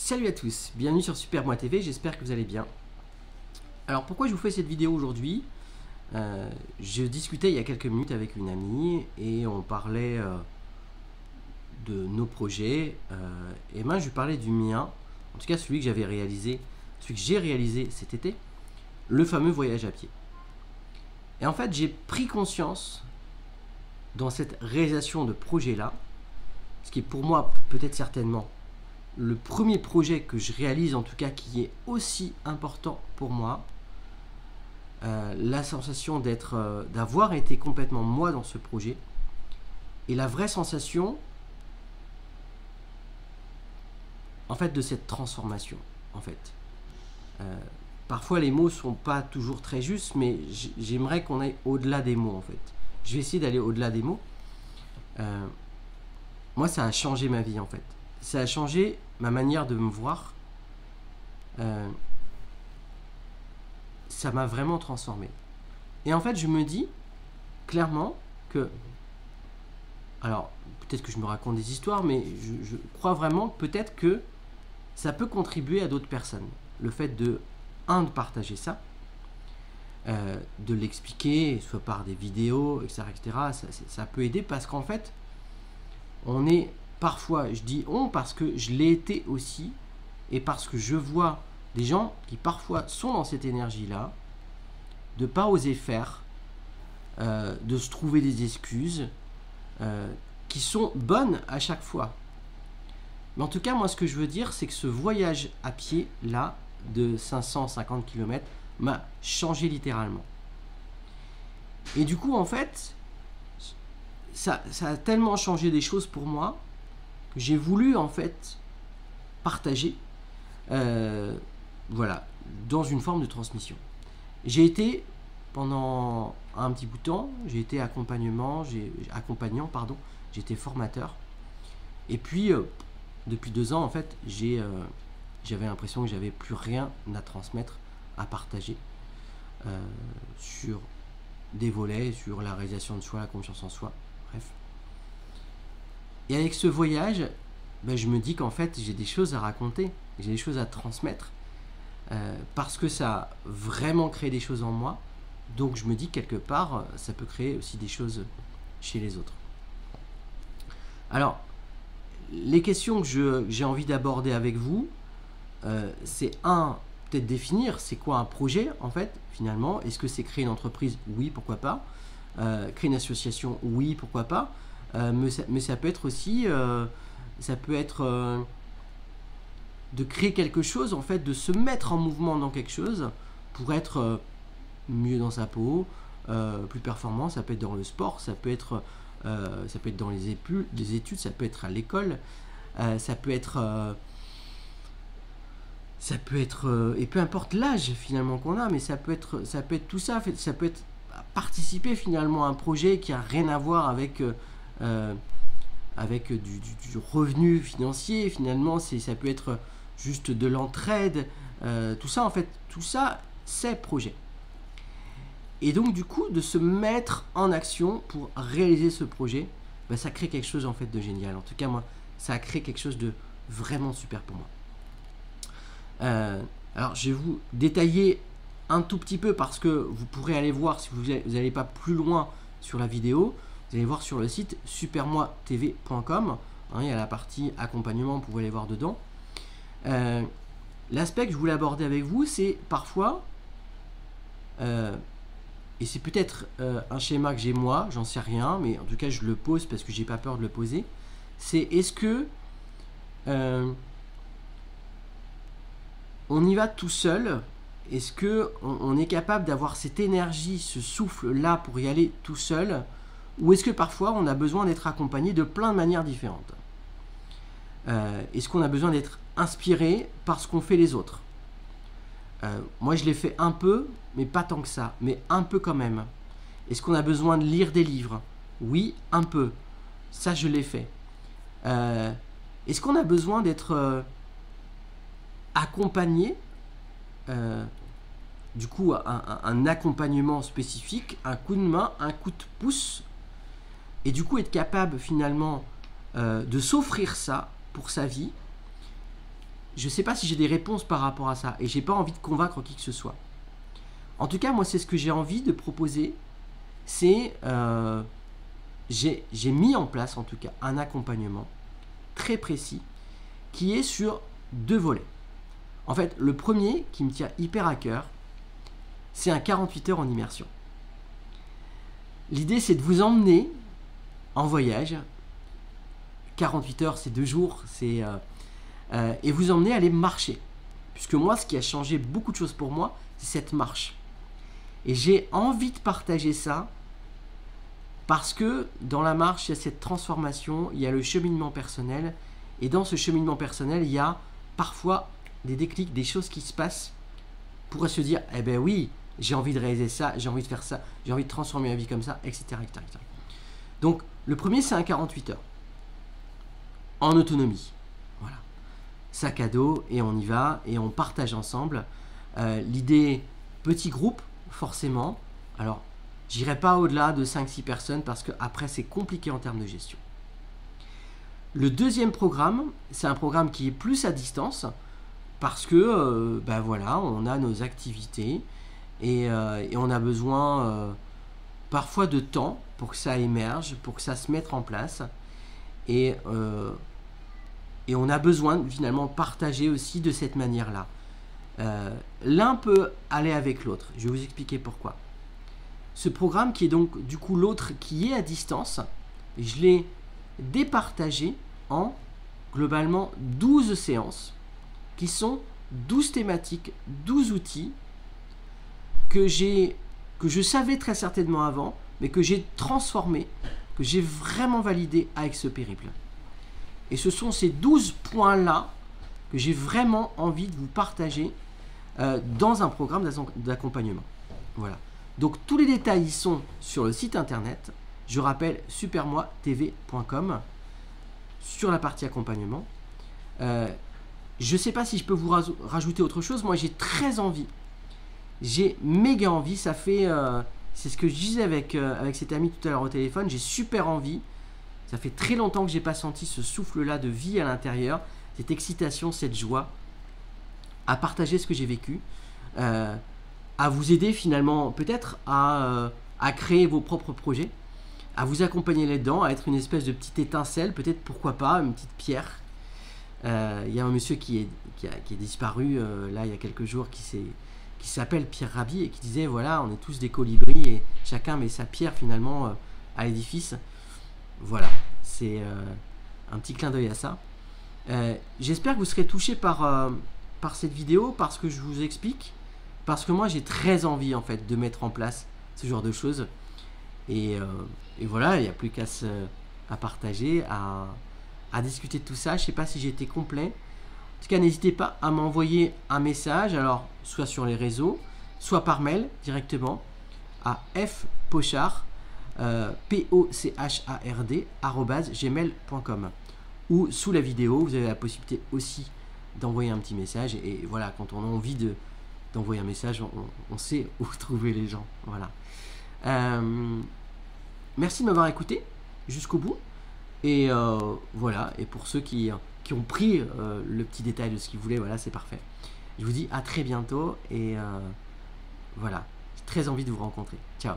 Salut à tous, bienvenue sur Super Moi TV, j'espère que vous allez bien. Alors pourquoi je vous fais cette vidéo aujourd'hui? Je discutais il y a quelques minutes avec une amie et on parlait de nos projets. Et moi je lui parlais du mien, en tout cas celui que j'avais réalisé, celui que j'ai réalisé cet été, le fameux voyage à pied. Et en fait j'ai pris conscience dans cette réalisation de projet-là, ce qui est pour moi peut-être certainement le premier projet que je réalise, en tout cas qui est aussi important pour moi, la sensation d'avoir été complètement moi dans ce projet, et la vraie sensation en fait de cette transformation. En fait, parfois les mots sont pas toujours très justes, mais j'aimerais qu'on aille au-delà des mots. En fait, je vais essayer d'aller au-delà des mots. Moi, ça a changé ma vie en fait. Ça a changé ma manière de me voir. Ça m'a vraiment transformé. Et en fait, je me dis clairement que... Alors, peut-être que je me raconte des histoires, mais je crois vraiment peut-être que ça peut contribuer à d'autres personnes. Le fait de partager ça, de l'expliquer, soit par des vidéos, etc., ça peut aider parce qu'en fait, on est... Parfois, je dis on parce que je l'ai été aussi et parce que je vois des gens qui parfois sont dans cette énergie-là, de ne pas oser faire, de se trouver des excuses qui sont bonnes à chaque fois. Mais en tout cas, moi, ce que je veux dire, c'est que ce voyage à pied, là, de 550 km, m'a changé littéralement. Et du coup, en fait, ça a tellement changé des choses pour moi, j'ai voulu en fait partager voilà, dans une forme de transmission. J'ai été pendant un petit bout de temps, j'ai été accompagnant, j'étais formateur. Et puis depuis 2 ans en fait, j'avais l'impression que j'avais plus rien à transmettre, à partager sur des volets, sur la réalisation de soi, la confiance en soi, bref. Et avec ce voyage, je me dis qu'en fait, j'ai des choses à raconter, j'ai des choses à transmettre, parce que ça a vraiment créé des choses en moi. Donc je me dis quelque part, ça peut créer aussi des choses chez les autres. Alors, les questions que j'ai envie d'aborder avec vous, c'est peut-être définir, c'est quoi un projet en fait, finalement. Est-ce que c'est créer une entreprise? Oui, pourquoi pas. Créer une association? Oui, pourquoi pas. Mais ça peut être aussi, de créer quelque chose, en fait, de se mettre en mouvement dans quelque chose pour être mieux dans sa peau, plus performant. Ça peut être dans le sport, ça peut être dans les études, ça peut être à l'école, ça peut être, et peu importe l'âge finalement qu'on a, mais ça peut être tout ça, ça peut être participer finalement à un projet qui a rien à voir avec du revenu financier. Finalement, ça peut être juste de l'entraide, tout ça en fait, tout ça c'est projet. Et donc du coup, de se mettre en action pour réaliser ce projet, ça crée quelque chose en fait de génial. En tout cas moi, ça a créé quelque chose de vraiment super pour moi. Alors je vais vous détailler un tout petit peu parce que vous pourrez aller voir si vous n'allez pas plus loin sur la vidéo. Vous allez voir sur le site supermoitv.com, il y a la partie accompagnement, vous pouvez aller voir dedans. L'aspect que je voulais aborder avec vous, c'est parfois, et c'est peut-être un schéma que j'ai moi, j'en sais rien, mais en tout cas je le pose parce que j'ai pas peur de le poser, c'est est-ce que on y va tout seul? Est-ce qu'on est capable d'avoir cette énergie, ce souffle-là pour y aller tout seul? Ou est-ce que parfois on a besoin d'être accompagné de plein de manières différentes? Est-ce qu'on a besoin d'être inspiré par ce qu'ont fait les autres? Moi je l'ai fait un peu, mais pas tant que ça, mais un peu quand même. Est-ce qu'on a besoin de lire des livres? Oui, un peu. Ça je l'ai fait. Est-ce qu'on a besoin d'être accompagné? Du coup, un accompagnement spécifique, un coup de main, un coup de pouce, et du coup être capable finalement de s'offrir ça pour sa vie, je ne sais pas si j'ai des réponses par rapport à ça et j'ai pas envie de convaincre qui que ce soit. En tout cas, moi, c'est ce que j'ai envie de proposer. C'est j'ai mis en place en tout cas un accompagnement très précis qui est sur 2 volets. En fait, le premier qui me tient hyper à cœur, c'est un 48 heures en immersion. L'idée, c'est de vous emmener en voyage. 48 heures, c'est 2 jours, et vous emmener à aller marcher. Puisque moi, ce qui a changé beaucoup de choses pour moi, c'est cette marche. Et j'ai envie de partager ça parce que dans la marche, il y a cette transformation, il y a le cheminement personnel. Et dans ce cheminement personnel, il y a parfois des déclics, des choses qui se passent pour se dire, eh ben oui, j'ai envie de réaliser ça, j'ai envie de faire ça, j'ai envie de transformer ma vie comme ça, etc. etc. Donc, le premier, c'est un 48 heures. En autonomie. Voilà. Sac à dos, et on y va, et on partage ensemble. L'idée, petit groupe, forcément. Alors, j'irai pas au-delà de 5-6 personnes parce que après c'est compliqué en termes de gestion. Le deuxième programme, c'est un programme qui est plus à distance parce que ben voilà, on a nos activités et on a besoin parfois de temps pour que ça émerge, pour que ça se mette en place et on a besoin finalement de partager aussi de cette manière-là. L'un peut aller avec l'autre. Je vais vous expliquer pourquoi. Ce programme qui est donc du coup l'autre qui est à distance, je l'ai départagé en globalement 12 séances qui sont 12 thématiques, 12 outils que je savais très certainement avant, mais que j'ai transformé, que j'ai vraiment validé avec ce périple. Et ce sont ces 12 points-là que j'ai vraiment envie de vous partager dans un programme d'accompagnement. Voilà. Donc tous les détails y sont sur le site internet. Je rappelle supermoitv.com sur la partie accompagnement. Je ne sais pas si je peux vous rajouter autre chose. Moi j'ai très envie. J'ai méga envie. Ça fait, c'est ce que je disais avec cet ami tout à l'heure au téléphone. J'ai super envie. Ça fait très longtemps que je n'ai pas senti ce souffle-là de vie à l'intérieur. Cette excitation, cette joie. À partager ce que j'ai vécu. À vous aider finalement peut-être à créer vos propres projets, à vous accompagner là-dedans, à être une espèce de petite étincelle, peut-être pourquoi pas, une petite pierre. Il y a un monsieur qui est disparu là il y a quelques jours qui s'appelle Pierre Rabhi et qui disait voilà, on est tous des colibris et chacun met sa pierre finalement à l'édifice. Voilà, c'est un petit clin d'œil à ça. J'espère que vous serez touchés par cette vidéo parce que je vous explique. Parce que moi j'ai très envie en fait de mettre en place ce genre de choses et voilà, il n'y a plus qu'à partager, à discuter de tout ça. Je ne sais pas si j'ai été complet. En tout cas, n'hésitez pas à m'envoyer un message, alors soit sur les réseaux, soit par mail directement à fpochard pochard@gmail.com ou sous la vidéo, vous avez la possibilité aussi d'envoyer un petit message et voilà, quand on a envie d'envoyer un message, on sait où trouver les gens. Voilà. Merci de m'avoir écouté jusqu'au bout. Et voilà. Et pour ceux qui ont pris le petit détail de ce qu'ils voulaient, voilà, c'est parfait. Je vous dis à très bientôt. Et voilà. J'ai très envie de vous rencontrer. Ciao.